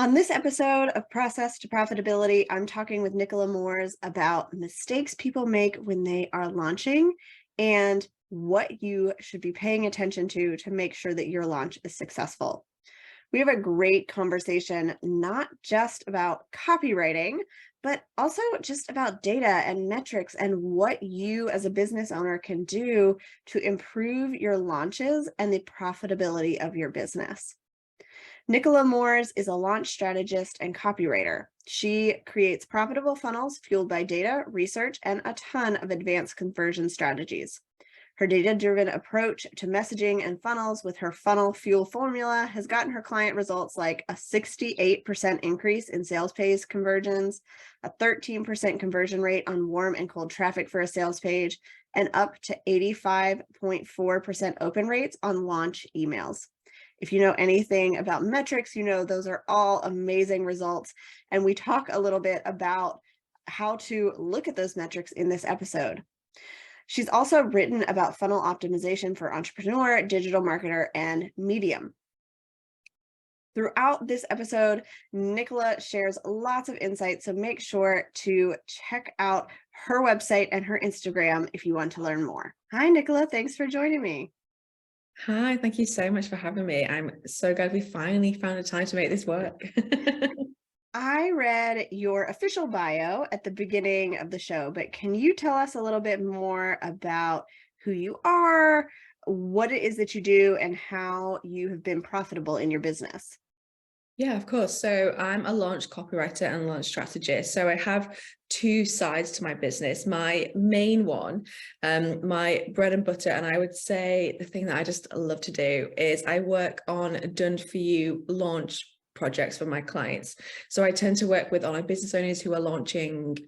On this episode of Process to Profitability, I'm talking with Nicola Moors about mistakes people make when they are launching and what you should be paying attention to make sure that your launch is successful. We have a great conversation, not just about copywriting, but also just about data and metrics and what you as a business owner can do to improve your launches and the profitability of your business. Nicola Moors is a launch strategist and copywriter. She creates profitable funnels fueled by data, research, and a ton of advanced conversion strategies. Her data-driven approach to messaging and funnels with her funnel fuel formula has gotten her client results like a 68% increase in sales page conversions, a 13% conversion rate on warm and cold traffic for a sales page, and up to 85.4% open rates on launch emails. If you know anything about metrics, you know those are all amazing results. And we talk a little bit about how to look at those metrics in this episode. She's also written about funnel optimization for entrepreneur, digital marketer, and medium. Throughout this episode, Nicola shares lots of insights, so make sure to check out her website and her Instagram if you want to learn more. Hi, Nicola. Thanks for joining me. Hi, thank you so much for having me. I'm so glad we finally found a time to make this work. I read your official bio at the beginning of the show, but can you tell us a little bit more about who you are, what it is that you do, and how you have been profitable in your business? Yeah, of course. So I'm a launch copywriter and launch strategist. So I have two sides to my business. My main one, my bread and butter, and I would say the thing that I just love to do is I work on done for you launch projects for my clients. So I tend to work with online business owners who are launching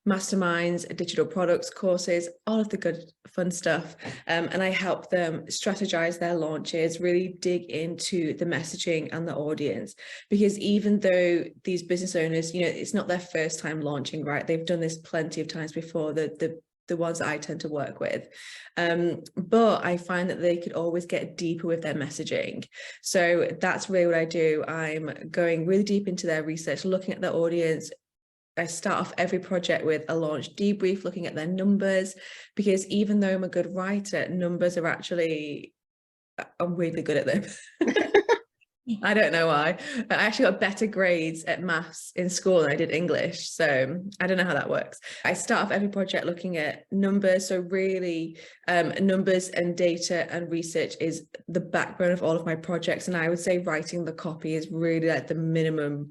masterminds, digital products, courses, all of the good fun stuff. And I help them strategize their launches, really dig into the messaging and the audience, because even though these business owners, it's not their first time launching, right? They've done this plenty of times before, the ones that I tend to work with. But I find that they could always get deeper with their messaging. So that's really what I do. I'm going really deep into their research, looking at their audience. I start off every project with a launch debrief, looking at their numbers, because even though I'm a good writer, numbers are actually, I'm really good at them. I don't know why. I actually got better grades at maths in school than I did English. So I don't know how that works. I start off every project looking at numbers. So really numbers and data and research is the backbone of all of my projects. And I would say writing the copy is really like the minimum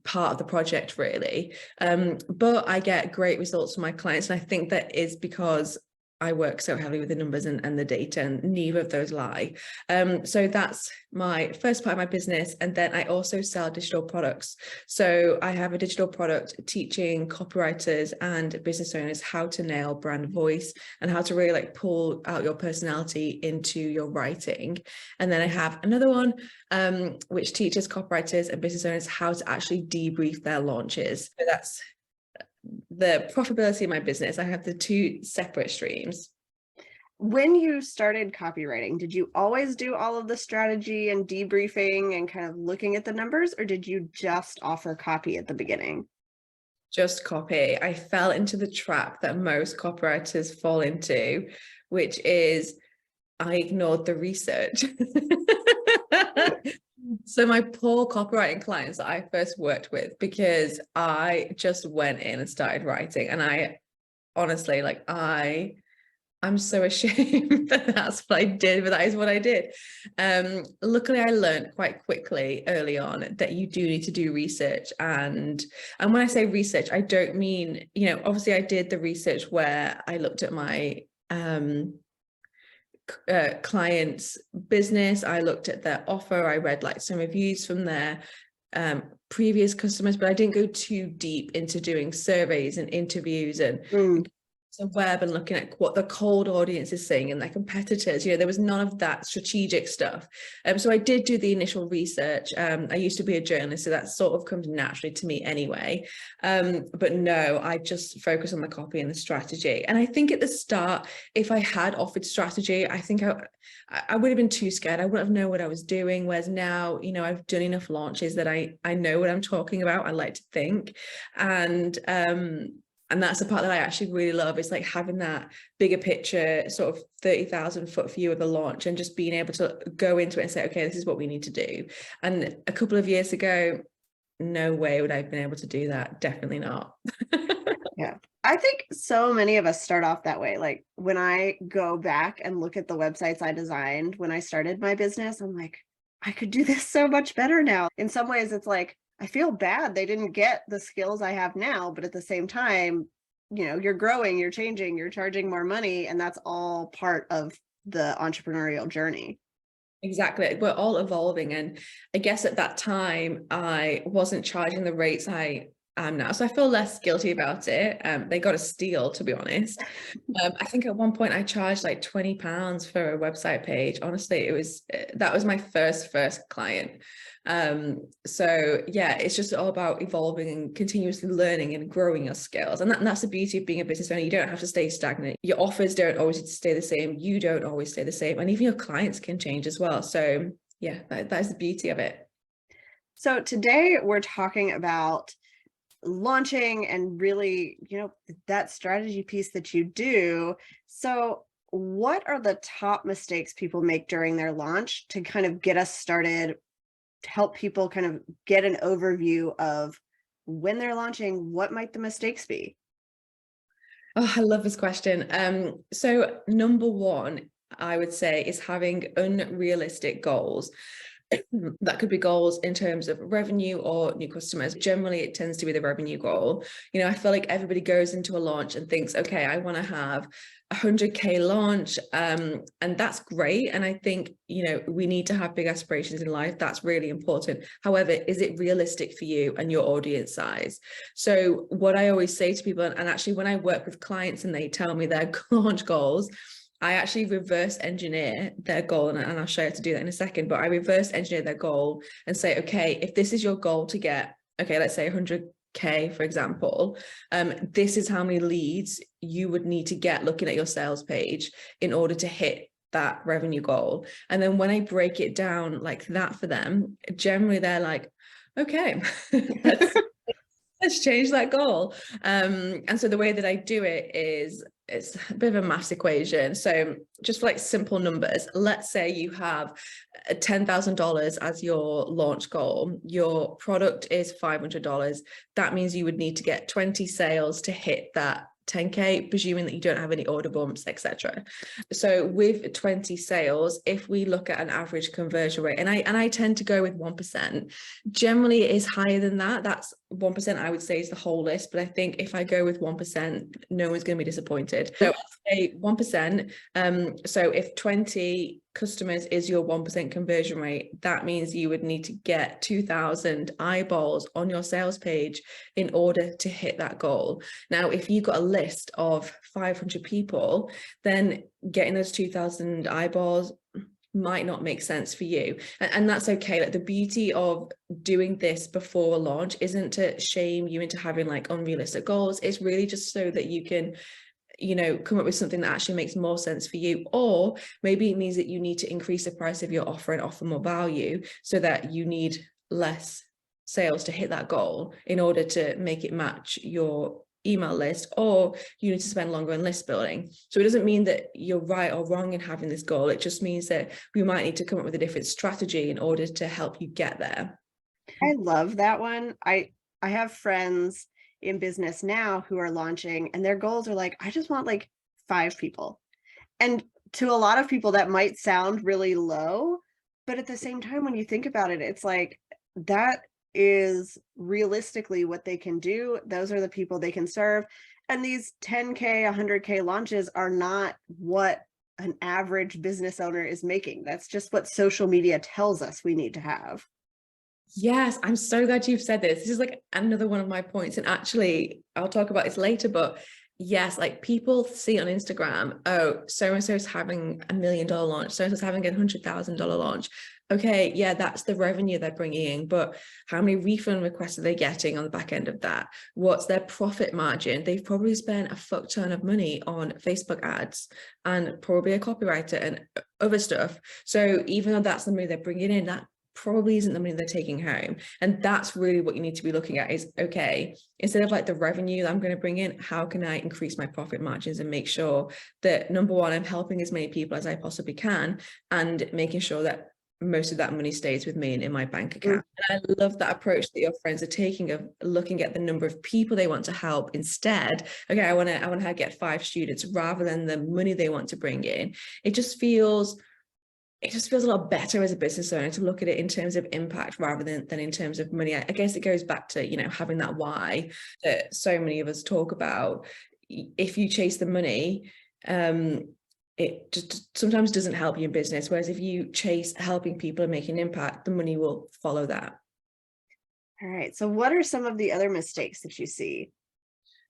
part of the project, really. But I get great results from my clients. And I think that is because I work so heavily with the numbers and the data, and neither of those lie. So that's my first part of my business. And then I also sell digital products. So I have a digital product teaching copywriters and business owners how to nail brand voice and how to really like pull out your personality into your writing. And then I have another one which teaches copywriters and business owners how to actually debrief their launches. So that's the profitability of my business. I have the two separate streams. When you started copywriting, did you always do all of the strategy and debriefing and kind of looking at the numbers, or did you just offer copy at the beginning? Just copy. I fell into the trap that most copywriters fall into, which is I ignored the research. So my poor copywriting clients that I first worked with, because I just went in and started writing, and I honestly, I'm so ashamed that that's what I did, but that is what I did. Luckily, I learned quite quickly early on that you do need to do research. And when I say research, I don't mean, obviously I did the research where I looked at my client's business. I looked at their offer. I read like some reviews from their previous customers, but I didn't go too deep into doing surveys and interviews and a web and looking at what the cold audience is saying and their competitors. There was none of that strategic stuff. So I did do the initial research. I used to be a journalist, so that sort of comes naturally to me anyway. But no, I just focus on the copy and the strategy. And I think at the start, if I had offered strategy, I think I would have been too scared. I wouldn't have known what I was doing. Whereas now, I've done enough launches that I know what I'm talking about. I like to think. And that's the part that I actually really love, is like having that bigger picture, sort of 30,000 foot view of the launch, and just being able to go into it and say, okay, this is what we need to do. And a couple of years ago, no way would I have been able to do that. Definitely not. Yeah. I think so many of us start off that way. Like when I go back and look at the websites I designed when I started my business, I'm like, I could do this so much better now. In some ways, it's like, I feel bad they didn't get the skills I have now, but at the same time, you're growing, you're changing, you're charging more money, and that's all part of the entrepreneurial journey. Exactly. We're all evolving. And I guess at that time, I wasn't charging the rates I am now. So I feel less guilty about it. They got a steal, to be honest. I think at one point I charged like £20 for a website page. Honestly, that was my first client. So yeah, it's just all about evolving and continuously learning and growing your skills. And that's the beauty of being a business owner. You don't have to stay stagnant. Your offers don't always stay the same. You don't always stay the same. And even your clients can change as well. So yeah, that is the beauty of it. So today we're talking about launching and really, that strategy piece that you do. So what are the top mistakes people make during their launch to kind of get us started, to help people kind of get an overview of when they're launching, what might the mistakes be? Oh, I love this question. So number one, I would say, is having unrealistic goals. That could be goals in terms of revenue or new customers. Generally, it tends to be the revenue goal. I feel like everybody goes into a launch and thinks, okay, I want to have 100K launch. And that's great. And I think, we need to have big aspirations in life. That's really important. However, is it realistic for you and your audience size? So what I always say to people, and actually when I work with clients and they tell me their launch goals, I actually reverse engineer their goal, and I'll show you how to do that in a second, but I reverse engineer their goal and say, okay, if this is your goal to get, okay, let's say 100K, for example, this is how many leads you would need to get looking at your sales page in order to hit that revenue goal. And then when I break it down like that for them, generally they're like, okay, let's change that goal. And so the way that I do it is, it's a bit of a math equation. So just for like simple numbers, let's say you have $10,000 as your launch goal. Your product is $500. That means you would need to get 20 sales to hit that 10K, presuming that you don't have any order bumps, etc. So with 20 sales, if we look at an average conversion rate, and I tend to go with 1%, generally it is higher than that. That's 1%, I would say, is the whole list. But I think if I go with 1%, no one's going to be disappointed. So I'll say 1%. So if 20 customers is your 1% conversion rate, that means you would need to get 2,000 eyeballs on your sales page in order to hit that goal. Now, if you've got a list of 500 people, then getting those 2,000 eyeballs might not make sense for you. And that's okay. Like, the beauty of doing this before a launch isn't to shame you into having like unrealistic goals. It's really just so that you can come up with something that actually makes more sense for you. Or maybe it means that you need to increase the price of your offer and offer more value so that you need less sales to hit that goal in order to make it match your email list, or you need to spend longer on list building. So it doesn't mean that you're right or wrong in having this goal. It just means that we might need to come up with a different strategy in order to help you get there. I love that one. I have friends in business now who are launching, and their goals are like, I just want like 5 people. And to a lot of people that might sound really low, but at the same time, when you think about it, it's like, that is realistically what they can do. Those are the people they can serve. And these 10K, 100K launches are not what an average business owner is making. That's just what social media tells us we need to have. Yes, I'm so glad you've said this. This is like another one of my points. And actually, I'll talk about this later, but Yes, like people see on Instagram, oh, so-and-so's having $1 million launch, so-and-so's having a $100,000 launch. Okay, yeah, that's the revenue they're bringing in, but how many refund requests are they getting on the back end of that? What's their profit margin? They've probably spent a fuck ton of money on Facebook ads and probably a copywriter and other stuff. So even though that's the money they're bringing in, that probably isn't the money they're taking home. And that's really what you need to be looking at is, okay, instead of like the revenue that I'm going to bring in, how can I increase my profit margins and make sure that, number one, I'm helping as many people as I possibly can, and making sure that most of that money stays with me and in my bank account. And I love that approach that your friends are taking of looking at the number of people they want to help instead. Okay, I want to get 5 students rather than the money they want to bring in. It just feels a lot better as a business owner to look at it in terms of impact rather than in terms of money. I guess it goes back to, you know, having that why that so many of us talk about. If you chase the money, it just sometimes doesn't help you in business. Whereas if you chase helping people and making an impact, the money will follow that. All right. So what are some of the other mistakes that you see?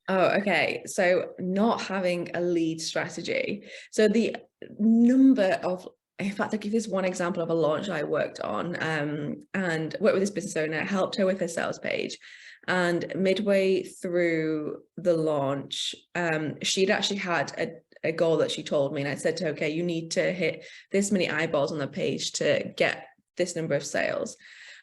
Oh, okay. So not having a lead strategy. So the number of, in fact, I'll give this one example of a launch I worked on and worked with this business owner, helped her with her sales page. And midway through the launch, she'd actually had a goal that she told me. And I said to her, okay, you need to hit this many eyeballs on the page to get this number of sales.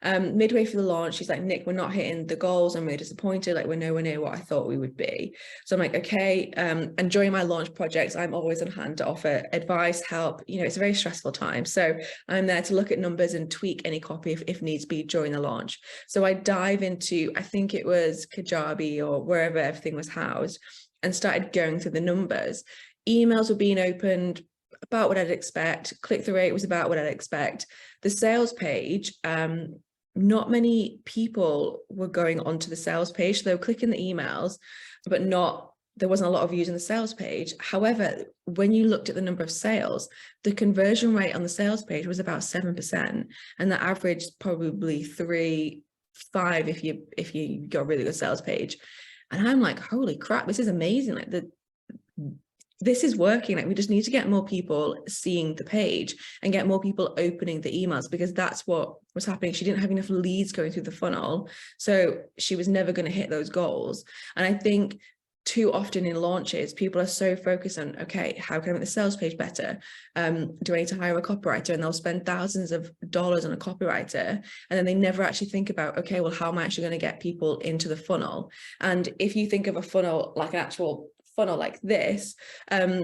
Midway through the launch, she's like, Nick, we're not hitting the goals. I'm really disappointed. Like, we're nowhere near what I thought we would be. So I'm like, okay. And during my launch projects, I'm always on hand to offer advice, help. You know, it's a very stressful time. So I'm there to look at numbers and tweak any copy if needs be during the launch. So I dive into, I think it was Kajabi or wherever everything was housed, and started going through the numbers. Emails were being opened about what I'd expect. Click-through rate was about what I'd expect. The sales page, not many people were going onto the sales page. So they were clicking the emails, but there wasn't a lot of views on the sales page. However, when you looked at the number of sales, the conversion rate on the sales page was about 7%. And the average probably 3, 5 if you got a really good sales page. And I'm like, holy crap, this is amazing. Like this is working. Like, we just need to get more people seeing the page and get more people opening the emails, because that's what was happening. She didn't have enough leads going through the funnel, so she was never going to hit those goals. And I think too often in launches, people are so focused on, okay, how can I make the sales page better? Do I need to hire a copywriter? And they'll spend thousands of dollars on a copywriter, and then they never actually think about, okay, well, how am I actually going to get people into the funnel? And if you think of a funnel like an actual funnel like this,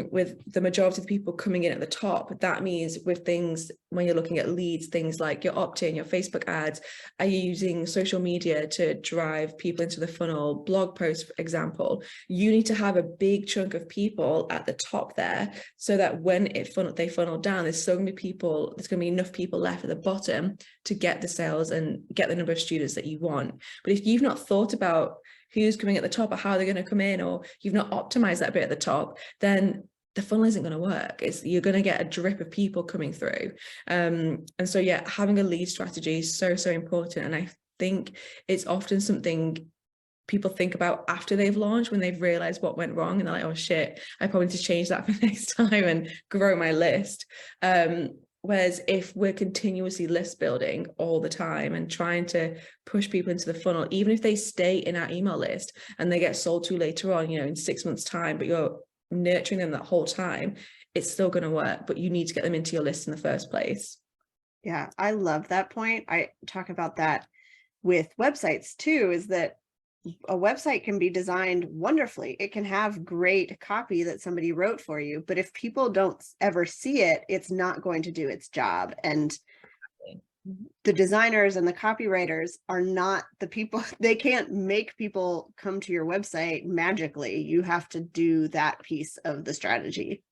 with the majority of the people coming in at the top, that means with things, when you're looking at leads, things like your opt-in, your Facebook ads, are you using social media to drive people into the funnel, blog posts, for example, you need to have a big chunk of people at the top there, so that when they funnel down, there's going to be enough people left at the bottom to get the sales and get the number of students that you want. But if you've not thought about who's coming at the top or how they're going to come in, or you've not optimized that bit at the top, then the funnel isn't going to work. You're going to get a drip of people coming through. And so, yeah, having a lead strategy is so, so important. And I think it's often something people think about after they've launched, when they've realized what went wrong, and they're like, oh shit, I probably need to change that for next time and grow my list. Whereas if we're continuously list building all the time and trying to push people into the funnel, even if they stay in our email list and they get sold to later on, you know, in 6 months' time, but you're nurturing them that whole time, it's still going to work, but you need to get them into your list in the first place. Yeah, I love that point. I talk about that with websites too, is that a website can be designed wonderfully. It can have great copy that somebody wrote for you, but if people don't ever see it, it's not going to do its job. And the designers and the copywriters are not the people. They can't make people come to your website magically. You have to do that piece of the strategy.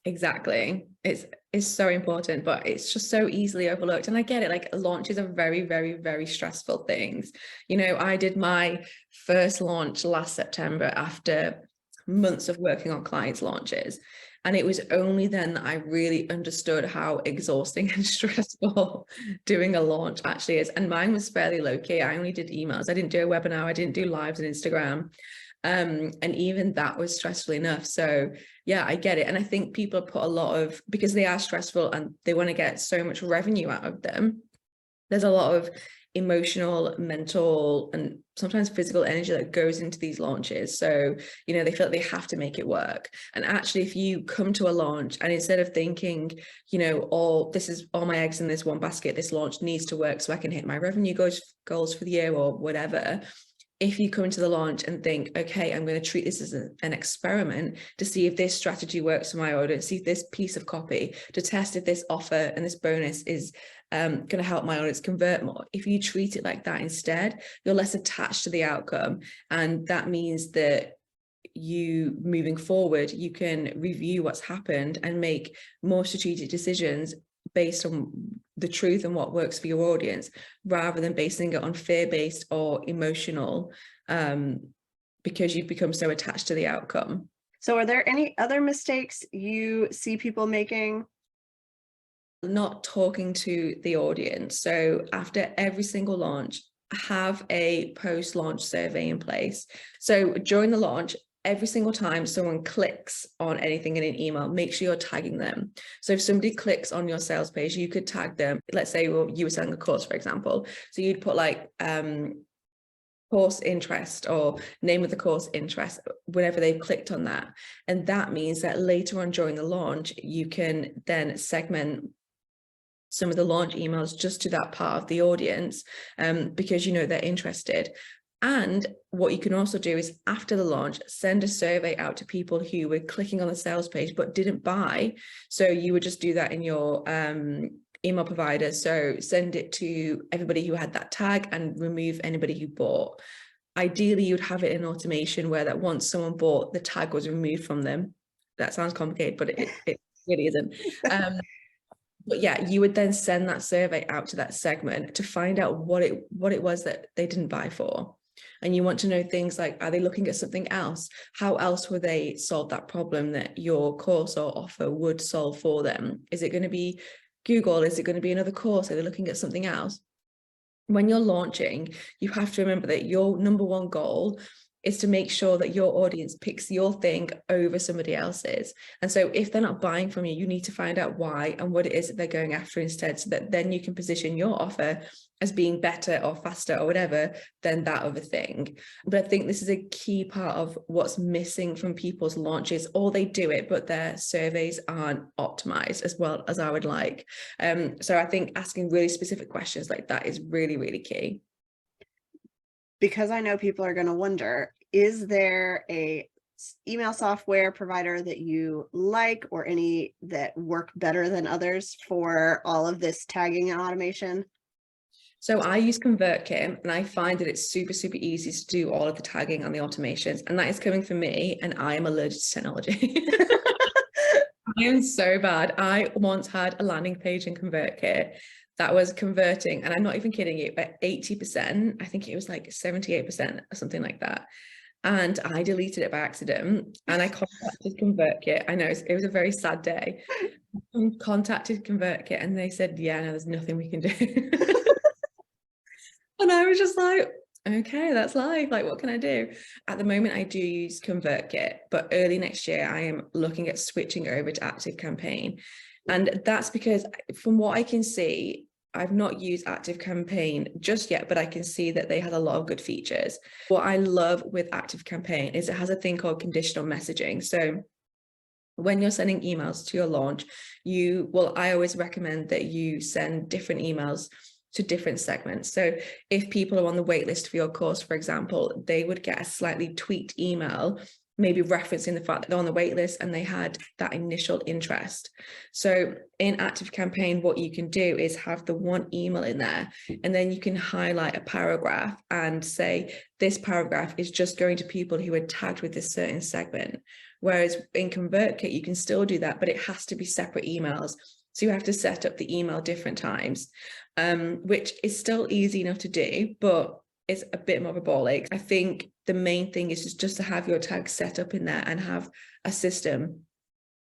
Exactly. It's so important, but it's just so easily overlooked. And I get it, like, launches are very, very, very stressful things. You know, I did my first launch last September after months of working on clients' launches. And it was only then that I really understood how exhausting and stressful doing a launch actually is. And mine was fairly low key. I only did emails. I didn't do a webinar. I didn't do lives on Instagram. And even that was stressful enough. So yeah, I get it. And I think people put a lot of, because they are stressful and they want to get so much revenue out of them, there's a lot of emotional, mental, and sometimes physical energy that goes into these launches. So, you know, they feel like they have to make it work. And actually, if you come to a launch and instead of thinking, you know, this is all my eggs in this one basket, this launch needs to work so I can hit my revenue goals for the year or whatever. If you come into the launch and think, okay, I'm going to treat this as an experiment to see if this strategy works for my audience, see if this piece of copy, to test if this offer and this bonus is going to help my audience convert more. If you treat it like that instead, you're less attached to the outcome. And that means that you, moving forward, you can review what's happened and make more strategic decisions based on the truth and what works for your audience, rather than basing it on fear-based or emotional, because you've become so attached to the outcome. So are there any other mistakes you see people making? Not talking to the audience. So after every single launch, have a post-launch survey in place. So during the launch, every single time someone clicks on anything in an email, make sure you're tagging them. So if somebody clicks on your sales page, you could tag them. Let's say, well, you were selling a course, for example. So you'd put like course interest or name of the course interest whenever they've clicked on that. And that means that later on during the launch, you can then segment some of the launch emails just to that part of the audience, because you know they're interested. And what you can also do is after the launch, send a survey out to people who were clicking on the sales page but didn't buy. So you would just do that in your email provider. So send it to everybody who had that tag and remove anybody who bought. Ideally, you'd have it in automation where that once someone bought, the tag was removed from them. That sounds complicated, but it really isn't. But yeah, you would then send that survey out to that segment to find out what it was that they didn't buy for. And you want to know things like, are they looking at something else? How else would they solve that problem that your course or offer would solve for them? Is it going to be Google? Is it going to be another course? Are they looking at something else? When you're launching, you have to remember that your number one goal is to make sure that your audience picks your thing over somebody else's. And so if they're not buying from you, you need to find out why and what it is that they're going after instead, so that then you can position your offer as being better or faster or whatever than that other thing. But I think this is a key part of what's missing from people's launches, or they do it, but their surveys aren't optimized as well as I would like. So I think asking really specific questions like that is really, really key. Because I know people are going to wonder, is there a email software provider that you like, or any that work better than others for all of this tagging and automation? So I use ConvertKit, and I find that it's super, super easy to do all of the tagging and the automations. And that is coming from me, and I am allergic to technology. I am so bad. I once had a landing page in ConvertKit that was converting, and I'm not even kidding you, at 80%, I think it was like 78% or something like that. And I deleted it by accident, and I contacted ConvertKit. I know it was a very sad day. I contacted ConvertKit and they said, yeah, no, there's nothing we can do. And I was just like, okay, that's life. Like, what can I do? At the moment, I do use ConvertKit, but early next year, I am looking at switching over to ActiveCampaign. And that's because from what I can see, I've not used ActiveCampaign just yet, but I can see that they had a lot of good features. What I love with ActiveCampaign is it has a thing called conditional messaging. So when you're sending emails to your launch, I always recommend that you send different emails to different segments. So if people are on the wait list for your course, for example, they would get a slightly tweaked email, maybe referencing the fact that they're on the wait list and they had that initial interest. So in ActiveCampaign, what you can do is have the one email in there, and then you can highlight a paragraph and say, this paragraph is just going to people who are tagged with this certain segment. Whereas in ConvertKit, you can still do that, but it has to be separate emails. So you have to set up the email different times, which is still easy enough to do, but it's a bit more of a ball ache. I think the main thing is just to have your tags set up in there and have a system.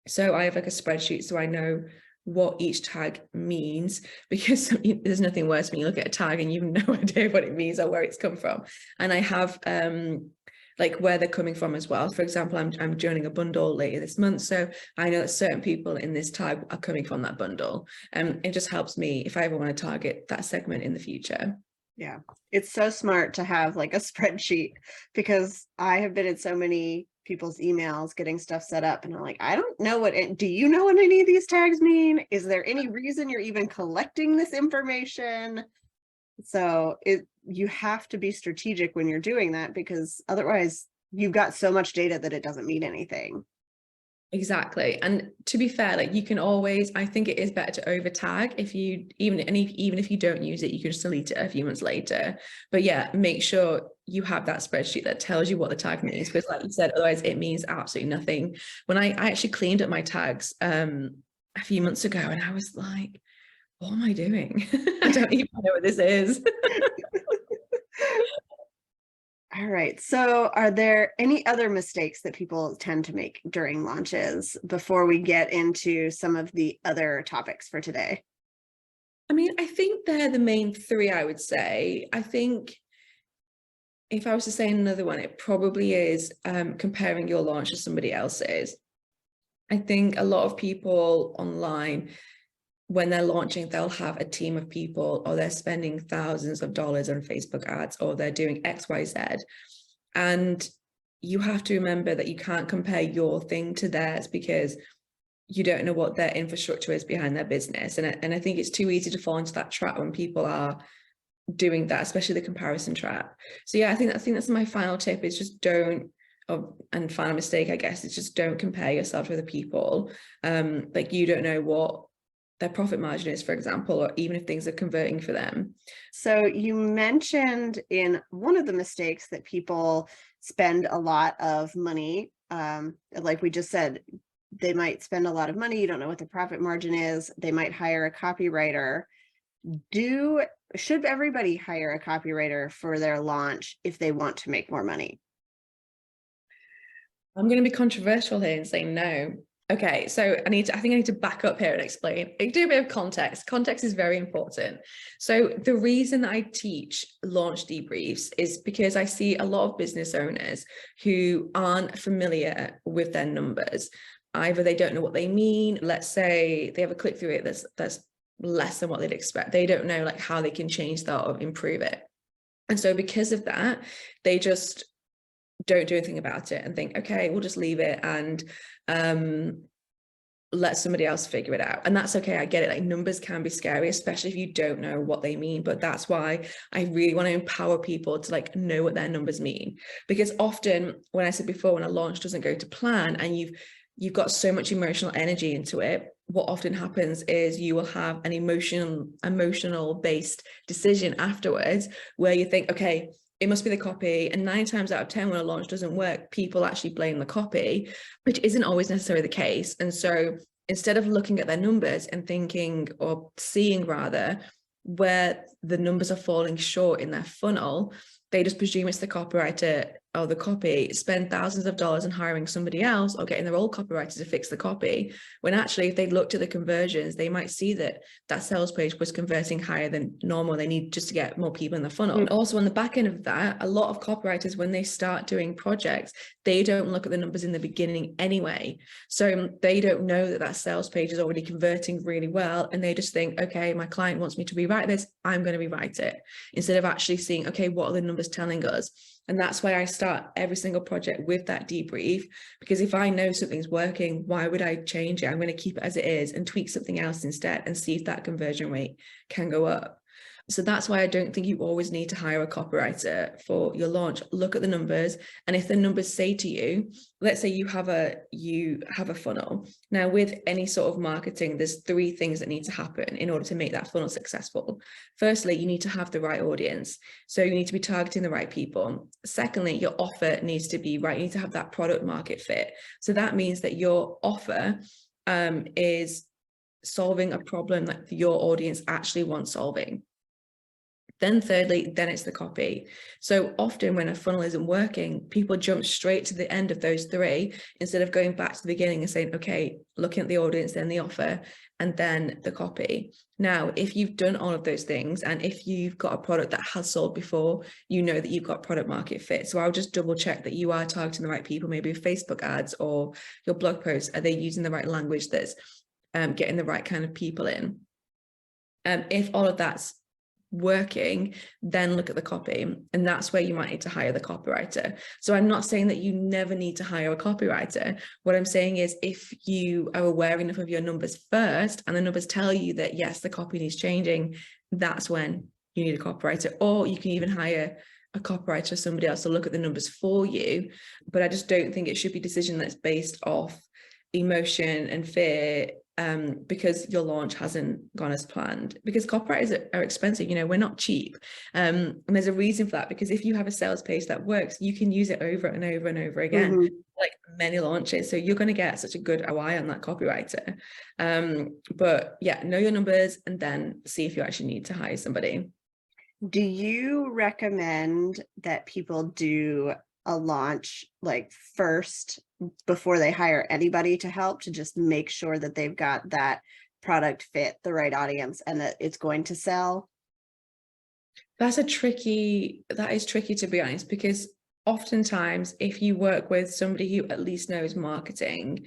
So I have like a spreadsheet, so I know what each tag means, because there's nothing worse when you look at a tag and you have no idea what it means or where it's come from. And I have like where they're coming from as well. For example, I'm joining a bundle later this month, so I know that certain people in this tag are coming from that bundle. It just helps me if I ever want to target that segment in the future. Yeah, it's so smart to have like a spreadsheet, because I have been in so many people's emails getting stuff set up, and I'm like, I don't know do you know what any of these tags mean? Is there any reason you're even collecting this information? So you have to be strategic when you're doing that, because otherwise you've got so much data that it doesn't mean anything. Exactly. And to be fair, like you can always, I think it is better to over tag if you even if you don't use it, you can just delete it a few months later. But yeah, make sure you have that spreadsheet that tells you what the tag means, because like you said, otherwise it means absolutely nothing. When I actually cleaned up my tags a few months ago, and I was like, what am I doing? I don't even know what this is. All right. So are there any other mistakes that people tend to make during launches before we get into some of the other topics for today? I mean, I think they're the main three, I would say. I think if I was to say another one, it probably is comparing your launch to somebody else's. I think a lot of people online, when they're launching, they'll have a team of people, or they're spending thousands of dollars on Facebook ads, or they're doing X, Y, Z. And you have to remember that you can't compare your thing to theirs, because you don't know what their infrastructure is behind their business. And I think it's too easy to fall into that trap when people are doing that, especially the comparison trap. So yeah, I think that's my final tip, is just don't, and final mistake, I guess, is just don't compare yourself to other people. Like you don't know what their profit margin is, for example, or even if things are converting for them. So you mentioned in one of the mistakes that people spend a lot of money. Like we just said, they might spend a lot of money. You don't know what the profit margin is. They might hire a copywriter. Should everybody hire a copywriter for their launch if they want to make more money? I'm going to be controversial here and say no. Okay, so I think I need to back up here and explain. I do a bit of context. Context is very important. So the reason I teach launch debriefs is because I see a lot of business owners who aren't familiar with their numbers. Either they don't know what they mean. Let's say they have a click-through rate that's less than what they'd expect. They don't know like how they can change that or improve it. And so because of that, they just don't do anything about it and think, okay, we'll just leave it and let somebody else figure it out. And that's okay. I get it. Like numbers can be scary, especially if you don't know what they mean. But that's why I really want to empower people to like know what their numbers mean. Because often, when I said before, when a launch doesn't go to plan and you've got so much emotional energy into it, what often happens is you will have an emotional based decision afterwards where you think, okay, it must be the copy. And 9 times out of 10, when a launch doesn't work, people actually blame the copy, which isn't always necessarily the case. And so instead of looking at their numbers and thinking, or seeing rather, where the numbers are falling short in their funnel, they just presume it's the copywriter or the copy, spend thousands of dollars on hiring somebody else or getting their old copywriter to fix the copy, when actually if they looked at the conversions, they might see that that sales page was converting higher than normal. They need just to get more people in the funnel. And also on the back end of that, a lot of copywriters, when they start doing projects, they don't look at the numbers in the beginning anyway. So they don't know that that sales page is already converting really well. And they just think, okay, my client wants me to rewrite this, I'm going to rewrite it, instead of actually seeing, okay, what are the numbers telling us? And that's why I start every single project with that debrief, because if I know something's working, why would I change it? I'm going to keep it as it is and tweak something else instead and see if that conversion rate can go up. So that's why I don't think you always need to hire a copywriter for your launch. Look at the numbers. And if the numbers say to you, let's say you have a funnel. Now with any sort of marketing, there's 3 things that need to happen in order to make that funnel successful. Firstly, you need to have the right audience. So you need to be targeting the right people. Secondly, your offer needs to be right. You need to have that product market fit. So that means that your offer is solving a problem that your audience actually wants solving. Then thirdly, then it's the copy. So often when a funnel isn't working, people jump straight to the end of those three instead of going back to the beginning and saying, okay, looking at the audience, then the offer, and then the copy. Now, if you've done all of those things, and if you've got a product that has sold before, you know that you've got product market fit. So I'll just double check that you are targeting the right people, maybe with Facebook ads or your blog posts. Are they using the right language that's getting the right kind of people in? If all of that's working, then look at the copy, and that's where you might need to hire the copywriter. So I'm not saying that you never need to hire a copywriter. What I'm saying is, if you are aware enough of your numbers first and the numbers tell you that yes, the copy needs changing, that's when you need a copywriter. Or you can even hire a copywriter or somebody else to look at the numbers for you. But I just don't think it should be a decision that's based off emotion and fear, because your launch hasn't gone as planned. Because copywriters are expensive, you know, we're not cheap. And there's a reason for that, because if you have a sales page that works, you can use it over and over and over again, like many launches. So you're going to get such a good ROI on that copywriter. But yeah, know your numbers and then see if you actually need to hire somebody. Do you recommend that people do a launch like first before they hire anybody to help, to just make sure that they've got that product fit the right audience and that it's going to sell? That is tricky to be honest, because oftentimes if you work with somebody who at least knows marketing,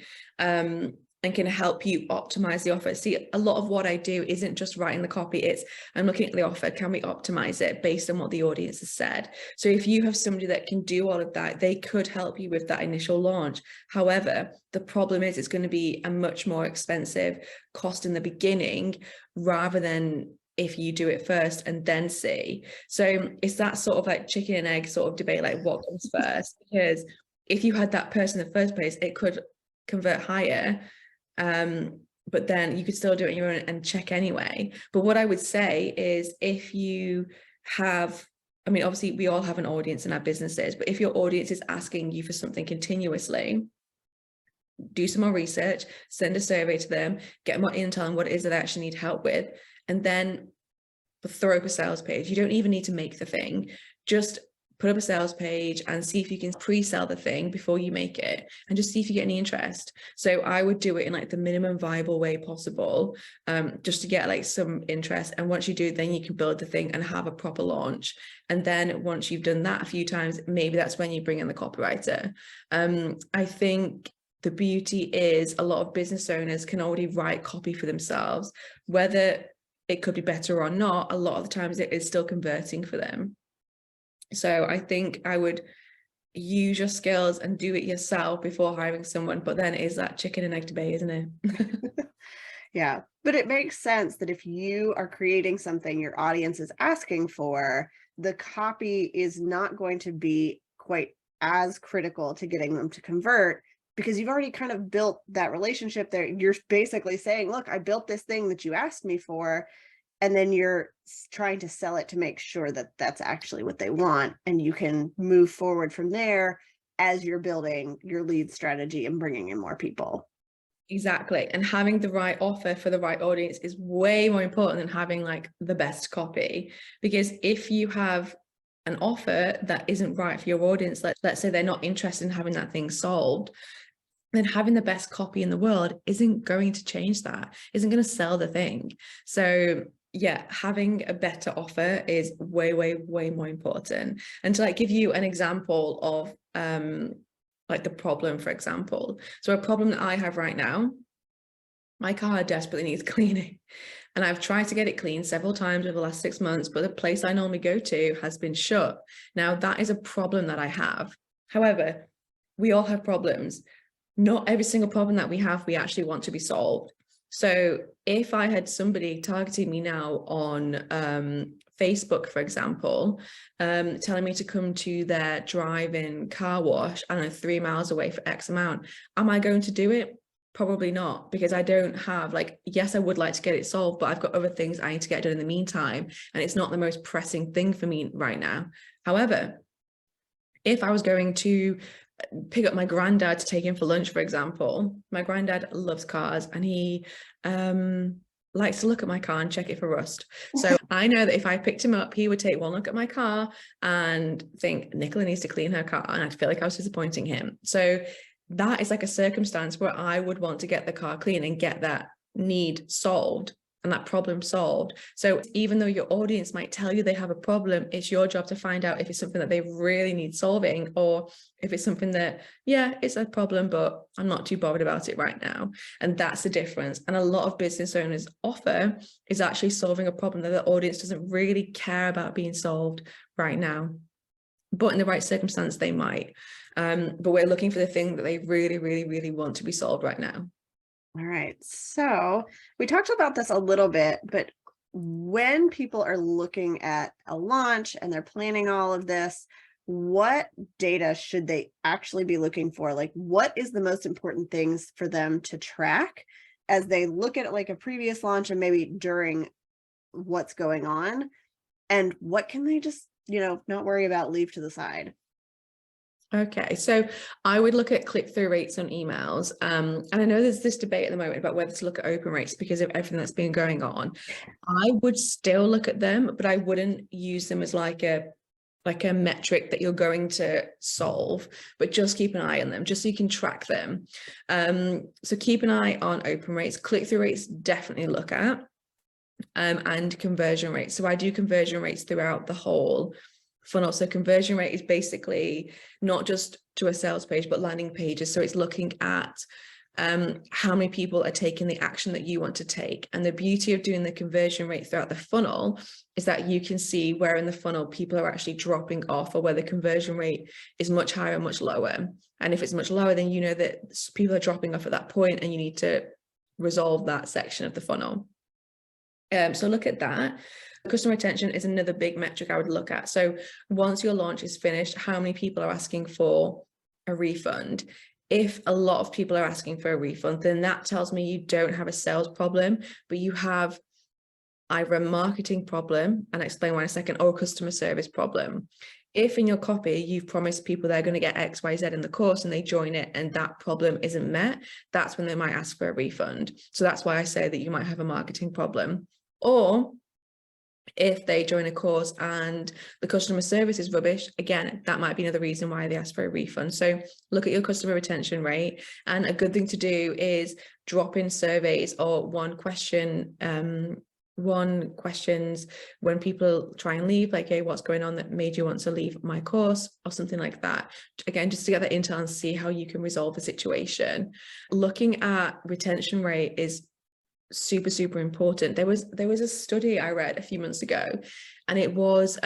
and can help you optimize the offer. See, a lot of what I do isn't just writing the copy, it's I'm looking at the offer, can we optimize it based on what the audience has said? So if you have somebody that can do all of that, they could help you with that initial launch. However, the problem is it's going to be a much more expensive cost in the beginning, rather than if you do it first and then see. So it's that sort of like chicken and egg sort of debate, like what comes first? Because if you had that person in the first place, it could convert higher. But then you could still do it on your own and check anyway. But what I would say is, if you have, I mean, obviously we all have an audience in our businesses, but if your audience is asking you for something continuously, do some more research, send a survey to them, get more intel on what it is that they actually need help with, and then throw up a sales page. You don't even need to make the thing, just put up a sales page and see if you can pre-sell the thing before you make it, and just see if you get any interest. So I would do it in like the minimum viable way possible, just to get like some interest. And once you do, then you can build the thing and have a proper launch. And then once you've done that a few times, maybe that's when you bring in the copywriter. I think the beauty is a lot of business owners can already write copy for themselves, whether it could be better or not. A lot of the times it is still converting for them. So I think I would use your skills and do it yourself before hiring someone. But then it is that chicken and egg debate, isn't it? Yeah, but it makes sense that if you are creating something your audience is asking for, the copy is not going to be quite as critical to getting them to convert, because you've already kind of built that relationship there. You're basically saying, look, I built this thing that you asked me for. And then you're trying to sell it to make sure that that's actually what they want. And you can move forward from there as you're building your lead strategy and bringing in more people. Exactly. And having the right offer for the right audience is way more important than having like the best copy. Because if you have an offer that isn't right for your audience, let's say they're not interested in having that thing solved, then having the best copy in the world isn't going to change that, isn't going to sell the thing. So yeah, having a better offer is way, way, way more important. And to like give you an example of like the problem, for example. So a problem that I have right now, my car desperately needs cleaning. And I've tried to get it cleaned several times over the last 6 months, but the place I normally go to has been shut. Now that is a problem that I have. However, we all have problems. Not every single problem that we have, we actually want to be solved. So if I had somebody targeting me now on Facebook, for example, telling me to come to their drive-in car wash, I don't know, 3 miles away for X amount, am I going to do it? Probably not, because I don't have like, yes, I would like to get it solved, but I've got other things I need to get done in the meantime. And it's not the most pressing thing for me right now. However, if I was going to pick up my granddad to take him for lunch, for example, my granddad loves cars, and he likes to look at my car and check it for rust. So I know that if I picked him up, he would take one look at my car and think Nicola needs to clean her car, and I'd feel like I was disappointing him. So that is like a circumstance where I would want to get the car clean and get that need solved and that problem solved. So even though your audience might tell you they have a problem, it's your job to find out if it's something that they really need solving, or if it's something that, yeah, it's a problem, but I'm not too bothered about it right now. And that's the difference. And a lot of business owners offer is actually solving a problem that the audience doesn't really care about being solved right now. But in the right circumstance, they might. But we're looking for the thing that they really, really, really want to be solved right now. All right. So we talked about this a little bit, but when people are looking at a launch and they're planning all of this, what data should they actually be looking for? Like, what is the most important things for them to track as they look at like a previous launch and maybe during what's going on? And what can they just, not worry about, leave to the side? Okay, so I would look at click-through rates on emails. And I know there's this debate at the moment about whether to look at open rates because of everything that's been going on. I would still look at them, but I wouldn't use them as like a metric that you're going to solve, but just keep an eye on them just so you can track them. So keep an eye on open rates. Click-through rates definitely look at, and conversion rates. So I do conversion rates throughout the whole funnel. So conversion rate is basically not just to a sales page, but landing pages. So it's looking at how many people are taking the action that you want to take. And the beauty of doing the conversion rate throughout the funnel is that you can see where in the funnel people are actually dropping off, or where the conversion rate is much higher, much lower. And if it's much lower, then you know that people are dropping off at that point and you need to resolve that section of the funnel. So look at that. Customer retention is another big metric I would look at. So once your launch is finished, how many people are asking for a refund? If a lot of people are asking for a refund, then that tells me you don't have a sales problem, but you have either a marketing problem, and I'll explain why in a second, or a customer service problem. If in your copy you've promised people they're going to get X, Y, Z in the course and they join it and that problem isn't met, that's when they might ask for a refund. So that's why I say that you might have a marketing problem. Or if they join a course and the customer service is rubbish, again, that might be another reason why they ask for a refund. So look at your customer retention rate. And a good thing to do is drop in surveys or one questions when people try and leave, like, hey, what's going on that made you want to leave my course, or something like that. Again, just to get that intel and see how you can resolve the situation. Looking at retention rate is super, super important. There was a study I read a few months ago, and it was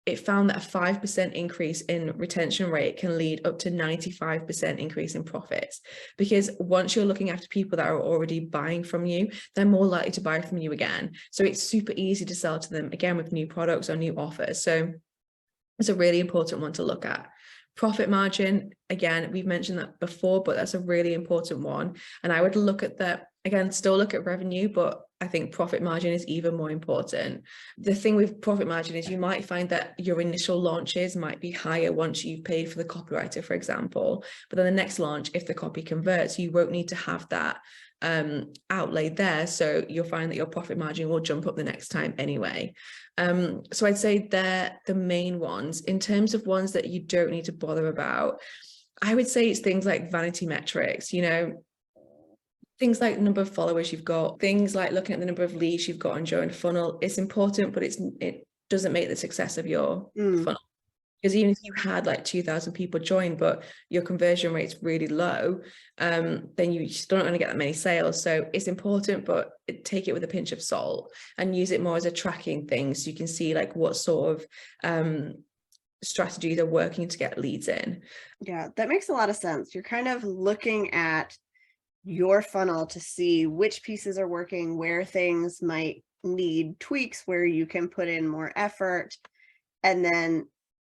it found that a 5% increase in retention rate can lead up to 95% increase in profits, because once you're looking after people that are already buying from you, they're more likely to buy from you again. So it's super easy to sell to them again with new products or new offers. So it's a really important one to look at. Profit margin, again, we've mentioned that before, but that's a really important one. And I would look at that, again, still look at revenue, but I think profit margin is even more important. The thing with profit margin is you might find that your initial launches might be higher once you've paid for the copywriter, for example, but then the next launch, if the copy converts, you won't need to have that outlay there. So you'll find that your profit margin will jump up the next time anyway. So I'd say they're the main ones. In terms of ones that you don't need to bother about, I would say it's things like vanity metrics, things like the number of followers you've got, things like looking at the number of leads you've got on your own funnel. It's important, but it doesn't make the success of your funnel. Because even if you had like 2,000 people join, but your conversion rate's really low, then you still not going to get that many sales. So it's important, but take it with a pinch of salt and use it more as a tracking thing, so you can see like what sort of strategies are working to get leads in. Yeah, that makes a lot of sense. You're kind of looking at your funnel to see which pieces are working, where things might need tweaks, where you can put in more effort. And then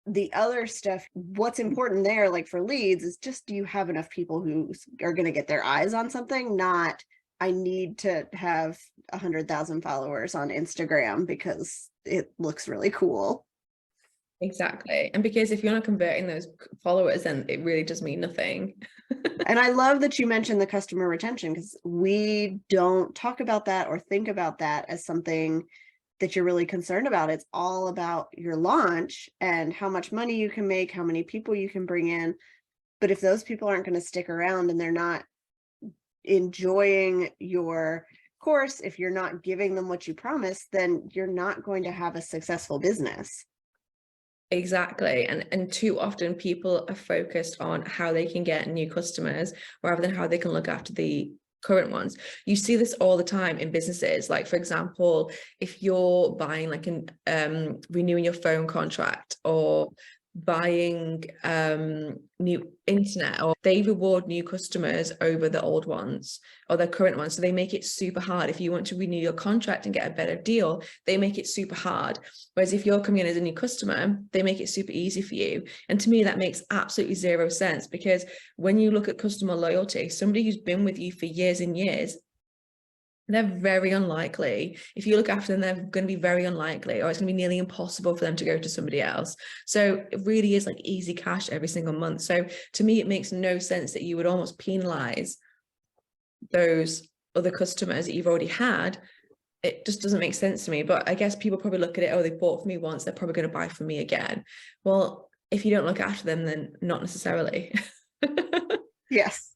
the other stuff, what's important there, like for leads, is just, do you have enough people who are going to get their eyes on something? Not, I need to have 100,000 followers on Instagram because it looks really cool. Exactly. And because if you're not converting those followers, then it really does mean nothing. And I love that you mentioned the customer retention, because we don't talk about that or think about that as something that you're really concerned about. It's all about your launch and how much money you can make, how many people you can bring in. But if those people aren't going to stick around and they're not enjoying your course, if you're not giving them what you promised, then you're not going to have a successful business. Exactly. And too often people are focused on how they can get new customers rather than how they can look after the current ones. You see this all the time in businesses. Like, for example, if you're buying like renewing your phone contract or buying new internet, or they reward new customers over the old ones or the current ones. So they make it super hard. If you want to renew your contract and get a better deal, they make it super hard. Whereas if you're coming in as a new customer, they make it super easy for you. And to me, that makes absolutely zero sense, because when you look at customer loyalty, somebody who's been with you for years and years, they're very unlikely. If you look after them, they're going to be very unlikely, or it's going to be nearly impossible for them to go to somebody else. So it really is like easy cash every single month. So to me, it makes no sense that you would almost penalize those other customers that you've already had. It just doesn't make sense to me. But I guess people probably look at it, oh, they bought from me once, they're probably going to buy from me again. Well, if you don't look after them, then not necessarily. Yes.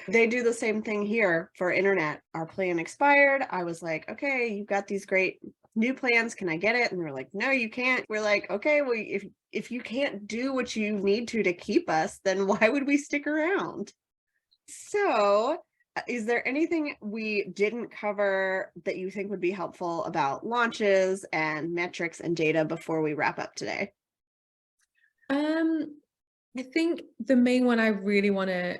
They do the same thing here for internet. Our plan expired. I was like, okay, you've got these great new plans. Can I get it? And they're like, no, you can't. We're like, okay, well, if you can't do what you need to keep us, then why would we stick around? So, is there anything we didn't cover that you think would be helpful about launches and metrics and data before we wrap up today? I think the main one I really want to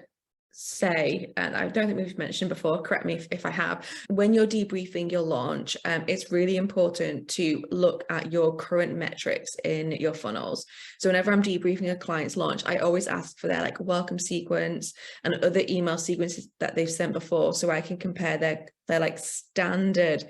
say, and I don't think we've mentioned before, correct me if I have, when you're debriefing your launch, it's really important to look at your current metrics in your funnels. So whenever I'm debriefing a client's launch, I always ask for their like welcome sequence and other email sequences that they've sent before, so I can compare their like standard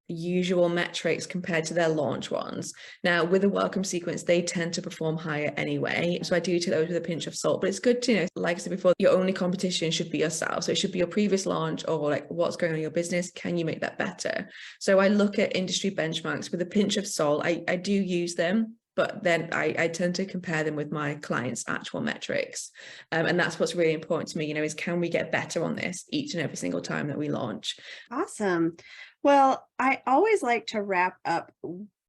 usual metrics compared to their launch ones. Now, with a welcome sequence, they tend to perform higher anyway. So I do take those with a pinch of salt, but it's good to, you know, like I said before, your only competition should be yourself. So it should be your previous launch or like what's going on in your business. Can you make that better? So I look at industry benchmarks with a pinch of salt. I do use them, but then I tend to compare them with my clients' actual metrics. And that's what's really important to me, you know, is can we get better on this each and every single time that we launch? Awesome. Well, I always like to wrap up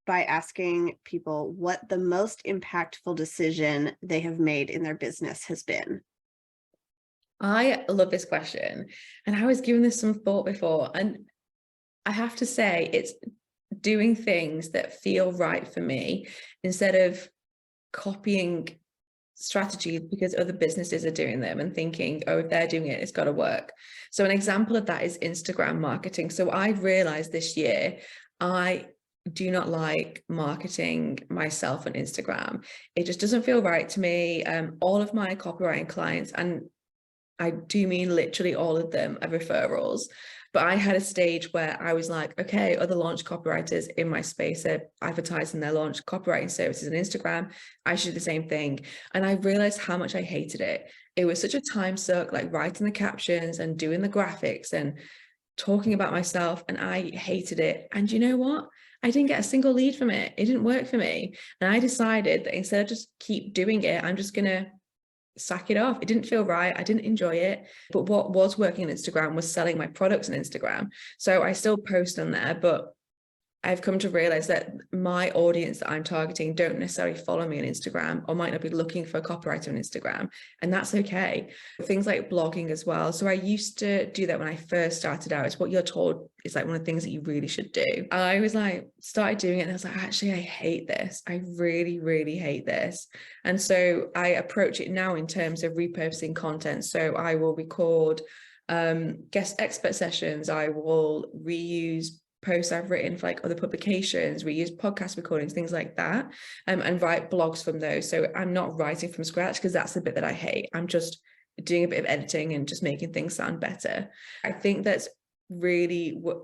by asking people what the most impactful decision they have made in their business has been. I love this question. And I was giving this some thought before. And I have to say, it's doing things that feel right for me instead of copying strategies because other businesses are doing them and thinking, oh, if they're doing it, it's got to work. So an example of that is Instagram marketing. So I've realized this year, I do not like marketing myself on Instagram. It just doesn't feel right to me. All of my copywriting clients, and I do mean literally all of them, are referrals. But I had a stage where I was like, okay, other launch copywriters in my space are advertising their launch copywriting services on Instagram. I should do the same thing. And I realized how much I hated it. It was such a time suck, like writing the captions and doing the graphics and talking about myself. And I hated it. And you know what? I didn't get a single lead from it. It didn't work for me. And I decided that instead of just keep doing it, I'm just going to sack it off. It didn't feel right. I didn't enjoy it. But what was working on Instagram was selling my products on Instagram. So I still post on there, but I've come to realize that my audience that I'm targeting don't necessarily follow me on Instagram or might not be looking for a copywriter on Instagram. And that's okay. Things like blogging as well. So I used to do that when I first started out. It's what you're told is like one of the things that you really should do. I was like, started doing it and I was like, actually, I hate this. I really, really hate this. And so I approach it now in terms of repurposing content. So I will record guest expert sessions. I will reuse posts I've written for like other publications, reuse podcast recordings, things like that, and write blogs from those. So I'm not writing from scratch because that's the bit that I hate. I'm just doing a bit of editing and just making things sound better. I think that's really what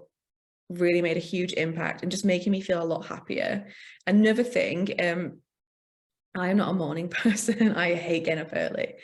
really made a huge impact and just making me feel a lot happier. Another thing, I'm not a morning person. I hate getting up early.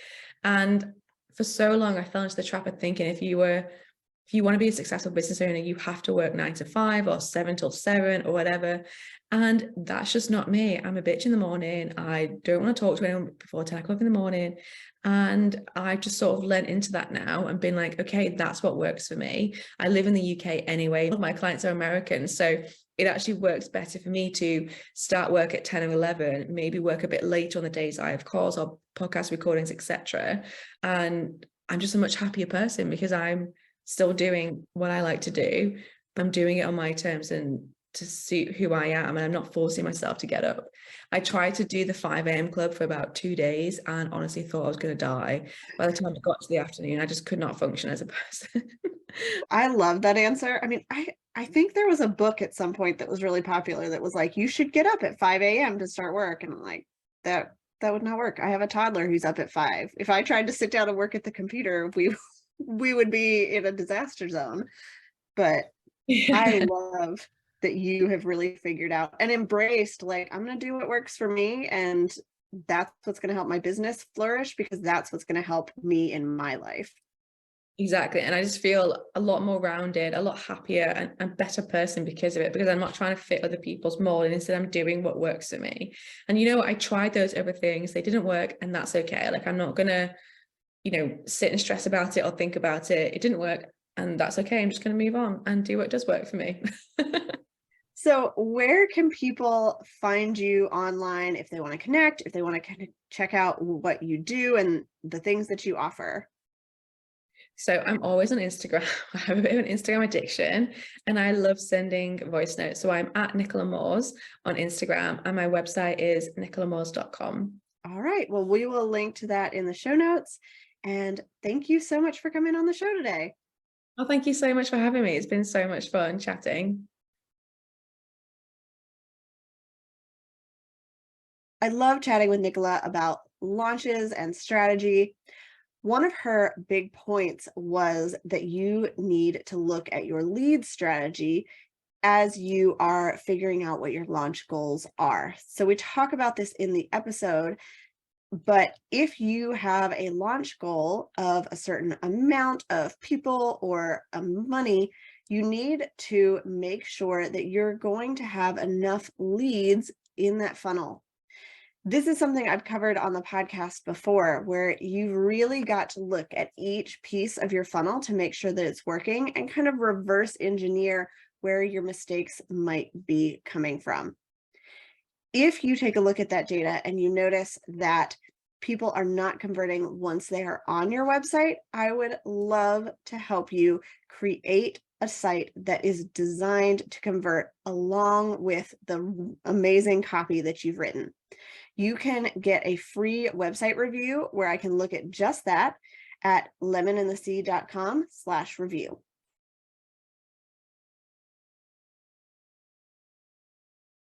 And for so long, I fell into the trap of thinking if you want to be a successful business owner, you have to work 9 to 5 or 7 till 7 or whatever. And that's just not me. I'm a bitch in the morning. I don't want to talk to anyone before 10 o'clock in the morning. And I've just sort of lent into that now and been like, okay, that's what works for me. I live in the UK anyway. All of my clients are American. So it actually works better for me to start work at 10 or 11, maybe work a bit later on the days I have calls or podcast recordings, etc. And I'm just a much happier person because I'm still doing what I like to do. I'm doing it on my terms and to suit who I am, and I'm not forcing myself to get up. I tried to do the 5 a.m. club for about 2 days and honestly thought I was going to die. By the time I got to the afternoon, I just could not function as a person. I love that answer. I mean, I think there was a book at some point that was really popular that was like, you should get up at 5 a.m. to start work. And I'm like, that would not work. I have a toddler who's up at 5. If I tried to sit down and work at the computer, we would be in a disaster zone. But I love that you have really figured out and embraced, like, I'm going to do what works for me. And that's what's going to help my business flourish because that's what's going to help me in my life. Exactly. And I just feel a lot more rounded, a lot happier and better person because of it, because I'm not trying to fit other people's mold, and instead I'm doing what works for me. And you know what? I tried those other things. They didn't work, and that's okay. Like, I'm not going to, sit and stress about it or think about it. It didn't work, and that's okay. I'm just going to move on and do what does work for me. So where can people find you online if they want to connect, if they want to kind of check out what you do and the things that you offer? So I'm always on Instagram. I have a bit of an Instagram addiction and I love sending voice notes. So I'm at Nicola Moors on Instagram and my website is nicolamoors.com. All right. Well, we will link to that in the show notes. And thank you so much for coming on the show today. Oh, thank you so much for having me. It's been so much fun chatting. I love chatting with Nicola about launches and strategy. One of her big points was that you need to look at your lead strategy as you are figuring out what your launch goals are. So we talk about this in the episode, but if you have a launch goal of a certain amount of people or money, you need to make sure that you're going to have enough leads in that funnel. This is something I've covered on the podcast before, where you've really got to look at each piece of your funnel to make sure that it's working and kind of reverse engineer where your mistakes might be coming from. If you take a look at that data and you notice that people are not converting once they are on your website, I would love to help you create a site that is designed to convert along with the amazing copy that you've written. You can get a free website review where I can look at just that at lemonandthesea.com/review.